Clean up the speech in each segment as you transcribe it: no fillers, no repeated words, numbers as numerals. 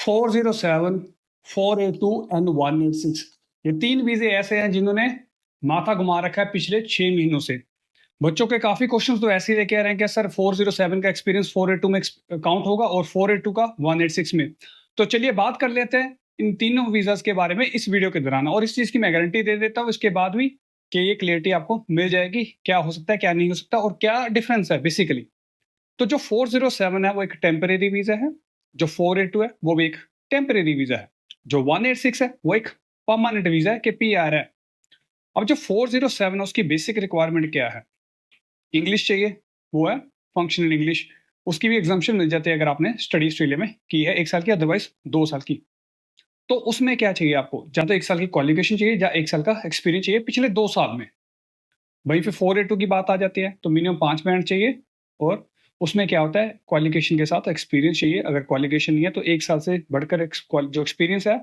407, 482 and 186 ये 3 वीज़े ऐसे हैं जिन्होंने माथा घुमा रखा है पिछले 6 महीनों से। बच्चों के काफ़ी क्वेश्चंस तो ऐसे ही लेके आ रहे हैं कि सर 407 का एक्सपीरियंस 482 में काउंट होगा और 482 का 186 में। तो चलिए बात कर लेते हैं इन तीनों वीज़ाज़ के बारे में इस वीडियो के दौरान, और इस चीज़ की मैं गारंटी दे देता हूँ इसके बाद भी कि ये क्लियरिटी आपको मिल जाएगी, क्या हो सकता है, क्या नहीं हो सकता और क्या डिफरेंस है बेसिकली। तो जो 407 है वो एक टेम्परेरी वीज़ा है, जो 482 है वो भी एक टेम्परेरी वीज़ा है, जो 186 है वो एक परमानेंट वीज़ा है कि पीआर है। अब जो 407 है उसकी बेसिक रिक्वायरमेंट क्या है? इंग्लिश चाहिए, वो है फंक्शनल इंग्लिश। उसकी भी एग्जाम्पशन मिल जाती है अगर आपने स्टडी ऑस्ट्रेलिया में की है 1 साल की, अदरवाइज़ 2 साल की। तो उसमें क्या चाहिए आपको? या तो 1 साल की क्वालिफिकेशन चाहिए या 1 साल का एक्सपीरियंस चाहिए पिछले 2 साल में। वहीं पे 482 की बात आ जाती है तो मिनिमम 5 बैंड चाहिए, और उसमें क्या होता है क्वालिफिकेशन के साथ एक्सपीरियंस चाहिए। अगर क्वालिफिकेशन नहीं है तो 1 साल से बढ़कर जो एक्सपीरियंस है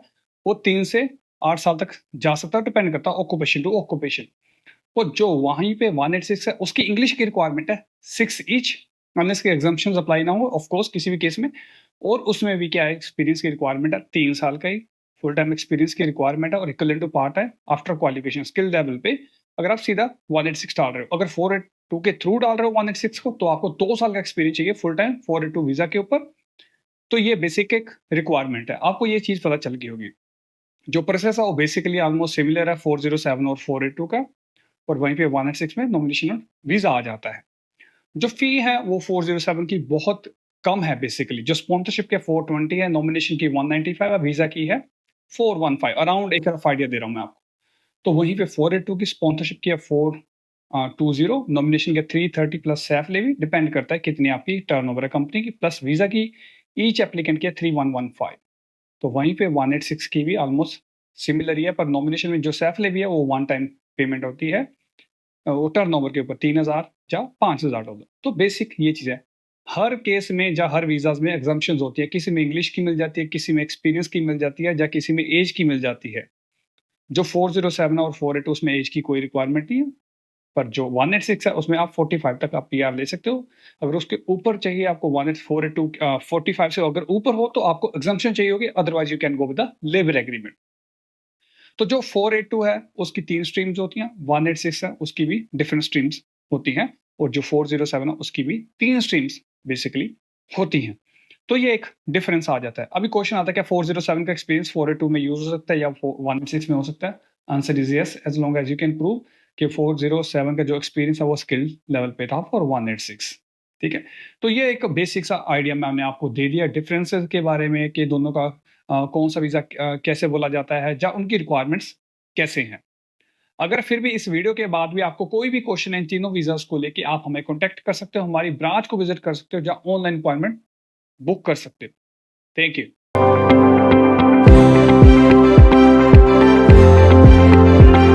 वो 3 से 8 साल तक जा सकता है, डिपेंड करता है ऑक्यूपेशन टू ऑक्यूपेशन। तो जो वहीं पे 186 है उसकी इंग्लिश की रिक्वायरमेंट है 6 ईच, अनलेस के एग्जाम्पशंस अप्लाई ना हो ऑफ कोर्स किसी भी केस में। और उसमें भी क्या है एक्सपीरियंस की रिक्वायरमेंट है 3 साल का ही फुल टाइम एक्सपीरियंस की रिक्वायरमेंट है, और इक्वलेंट टू पार्ट है आफ्टर क्वालिफिकेशन स्किल लेवल पे। अगर आप सीधा 186 डाल रहे हो, अगर 482 के थ्रू डाल रहे हो 186 को, तो आपको 2 साल का एक्सपीरियंस चाहिए फुल टाइम 482 वीजा के ऊपर। तो ये बेसिक एक रिक्वायरमेंट है, आपको ये चीज पता चल गई होगी। जो प्रोसेस है वो बेसिकली ऑलमोस्ट सिमिलर है 407 और 482 का, और वहीं पे 186 में नॉमिनेशन वीजा आ जाता है। जो फी है वो 407 की बहुत कम है बेसिकली। जो स्पॉन्सरशिप के 420 है, नॉमिनेशन की 195 है, वीजा की है 415, अराउंड एक रफ आइडिया दे रहा हूँ मैं आपको। तो वहीं पे 482 की स्पॉन्सरशिप की है 420, नॉमिनेशन के 330 प्लस सैफ लेवी, डिपेंड करता है कितनी आपकी टर्नओवर है कंपनी की, प्लस वीजा की ईच एप्लीकेंट की है 3115। तो वहीं पे 186 की भी ऑलमोस्ट सिमिलर ही है, पर नॉमिनेशन में जो सैफ लेवी है वो वन टाइम पेमेंट होती है, वो टर्नओवर के ऊपर 3000 या 5000 डॉलर। तो बेसिक ये चीज़ है। हर केस में या हर वीज़ाज़ में एग्जम्पशंस होती है, किसी में इंग्लिश की मिल जाती है, किसी में एक्सपीरियंस की मिल जाती है या किसी में एज की मिल जाती है। जो 407 और 482 उसमें एज की कोई रिक्वायरमेंट नहीं है, पर जो 186 है उसमें आप 45 तक आप पीआर ले सकते हो। अगर उसके ऊपर चाहिए आपको 482 45 से अगर ऊपर हो तो आपको एग्जम्पशन चाहिए होगी, otherwise you can go with the labour agreement. तो जो 482 है उसकी 3 स्ट्रीम्स होती हैं, 186 है उसकी भी डिफरेंट स्ट्रीम्स होती हैं, और जो 407 है उसकी भी 3 स्ट्रीम्स बेसिकली होती हैं। तो ये एक डिफरेंस आ जाता है। अभी क्वेश्चन आता है क्या 407 का एक्सपीरियंस 482 में यूज हो सकता है या 186 में हो सकता है? Answer is yes, as long as you can prove कि 407 का जो एक्सपीरियंस है वो स्किल लेवल पे था फॉर 186। ठीक है, तो ये एक बेसिक सा आइडिया मैंने आपको दे दिया डिफरेंसेस के बारे में कि दोनों का कौन सा वीज़ा कैसे बोला जाता है या उनकी रिक्वायरमेंट्स कैसे हैं। अगर फिर भी इस वीडियो के बाद भी आपको कोई भी क्वेश्चन है इन तीनों वीज़ाज़ को लेके, आप हमें कॉन्टैक्ट कर सकते हो, हमारी ब्रांच को विज़िट कर सकते हो या ऑनलाइन अपॉइंटमेंट बुक कर सकते हो। Thank you.